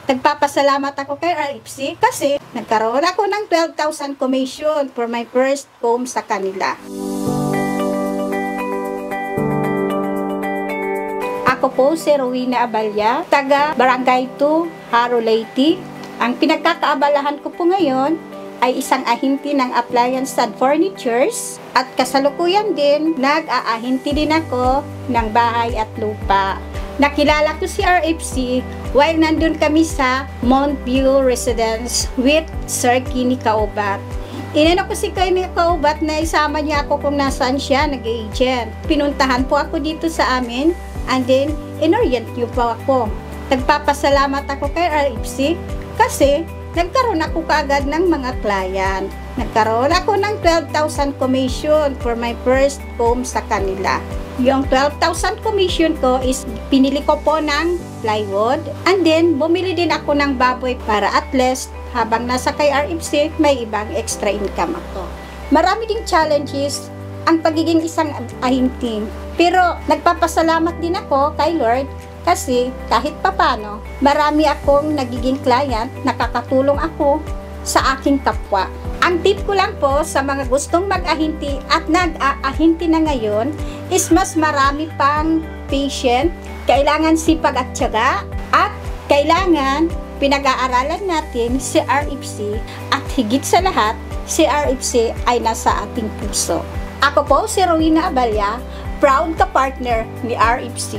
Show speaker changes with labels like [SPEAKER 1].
[SPEAKER 1] Nagpapasalamat ako kay RFC kasi nagkaroon ako ng 12,000 commission for my first home sa kanila. Ako po si Rowena Abalya, taga Barangay 2, Haro, Leyte. Ang pinagkakaabalahan ko po ngayon ay isang ahinti ng appliance and furnitures at kasalukuyan din nag-aahinti din ako ng bahay at lupa. Nakilala ko si RFC while nandun kami sa Montview Residence with Sir Kenny Kaubat. Inano ko si Kenny Kaubat na isama niya ako kung nasaan siya nag-agent. Pinuntahan po ako dito sa amin and then inorient niyo po ako. Nagpapasalamat ako kay RFC kasi nagkaroon ako kaagad ng mga client. Nagkaroon ako ng 12,000 commission for my first home sa kanila. Yung 12,000 commission ko is pinili ko po ng plywood and then bumili din ako ng baboy para at least habang nasa kay RFC may ibang extra income ako. Marami ding challenges ang pagiging isang ahinting. Pero nagpapasalamat din ako kay Lord kasi kahit papano marami akong nagiging client, nakakatulong ako sa aking kapwa. Ang tip ko lang po sa mga gustong mag-ahinti at nag-aahinti na ngayon is mas marami pang patient, kailangan sipag at tiyaga, at kailangan pinag-aaralan natin si RFC at higit sa lahat, si RFC ay nasa ating puso. Ako po si Rowena Abalya, proud ka-partner ni RFC.